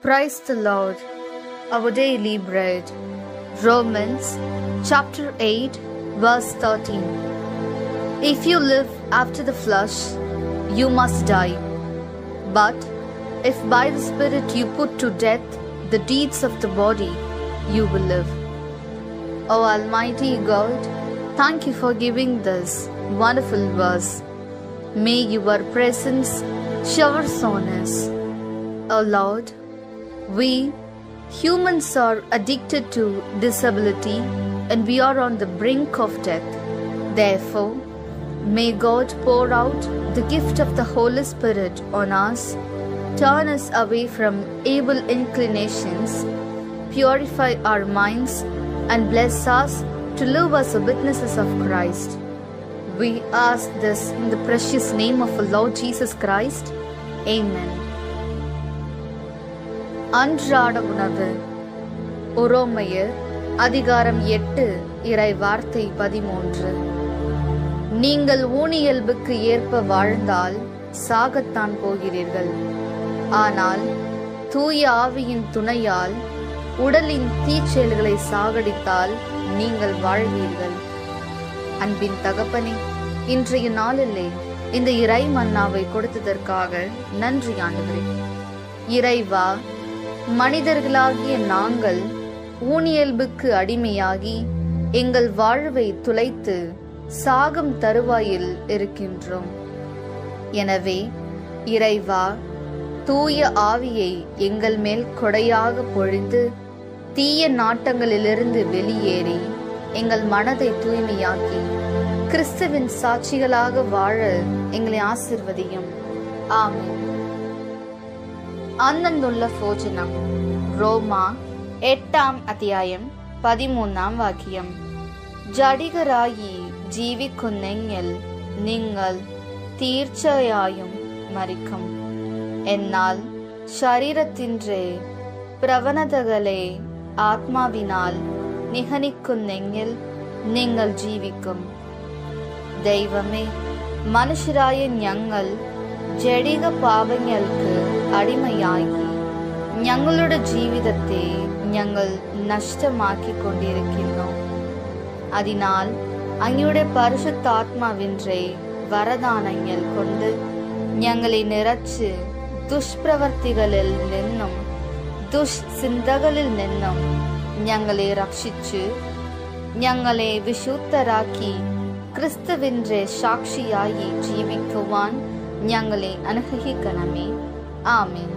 Praise the Lord, our daily bread. Romans chapter 8, verse 13. If you live after the flesh, you must die. But if by the Spirit you put to death the deeds of the body, you will live. O Almighty God, thank you for giving this wonderful verse. May your presence showers on us. O Lord, we humans are addicted to disability and we are on the brink of death. Therefore, may God pour out the gift of the Holy Spirit on us, turn us away from evil inclinations, purify our minds, and bless us to live as witnesses of Christ. We ask this in the precious name of our Lord Jesus Christ. Amen. அன்றாட உணவு. உரோமையர் அதிகாரம் 8 இறை வார்த்தை 13. நீங்கள் ஊனியல்புக்கு ஏற்ப வாழ்ந்தால் சாகத்தான் போகிறீர்கள். ஆனால் தூய ஆவியின் துணையால் உடலின் தீச்செயல்களை சாகடித்தால் நீங்கள் வாழ்வீர்கள். அன்பின் தகப்பனே, இன்றைய நாளிலே இந்த இறை மன்னாவை கொடுத்ததற்காக நன்றி ஆண்டவரே. இறைவா, மனிதர்களாகிய நாங்கள் ஊனியல்புக்கு அடிமையாகி எங்கள் வாழ்வை துளைத்து சாகும் தருவாயில் இருக்கின்றோம். எனவே இறைவா, தூய ஆவியை எங்கள் மேல் கொடையாக பொழிந்து தீய நாட்டங்களிலிருந்து வெளியேறி எங்கள் மனதை தூய்மையாக்கி கிறிஸ்துவின் சாட்சிகளாக வாழ எங்களை ஆசிர்வதியும். ஆமென். അന്നുള്ള ഭോജനം. റോമാ 8 അധ്യായം 13 വാക്യം. ജഡികരായി ജീവിക്കുന്നെങ്കിൽ നിങ്ങൾ തീർച്ചയായും മരിക്കും. എന്നാൽ ശരീരത്തിന്റെ പ്രവണതകളെ ആത്മാവിനാൽ നിഹനിക്കുന്നെങ്കിൽ നിങ്ങൾ ജീവിക്കും. ദൈവമേ, മനുഷ്യരായ ഞങ്ങൾ ജഡിക പാപങ്ങൾക്ക് അടിമയായി ഞങ്ങളുടെ ജീവിതത്തെ ഞങ്ങൾ നഷ്ടമാക്കിക്കൊണ്ടിരിക്കുന്നു. അതിനാൽ അങ്ങയുടെ പരിശുദ്ധാത്മാവിന്റെ വരദാനങ്ങൾ കൊണ്ട് ഞങ്ങളെ നിറച്ച് ദുഷ്പ്രവർത്തികളിൽ നിന്നും ദുഷ്ചിന്തകളിൽ നിന്നും ഞങ്ങളെ രക്ഷിച്ച് ഞങ്ങളെ വിശുദ്ധരാക്കി ക്രിസ്തുവിന്റെ സാക്ഷിയായി ജീവിക്കുവാൻ ഞങ്ങളെ അനുഗ്രഹിക്കണമേ. ആമേൻ.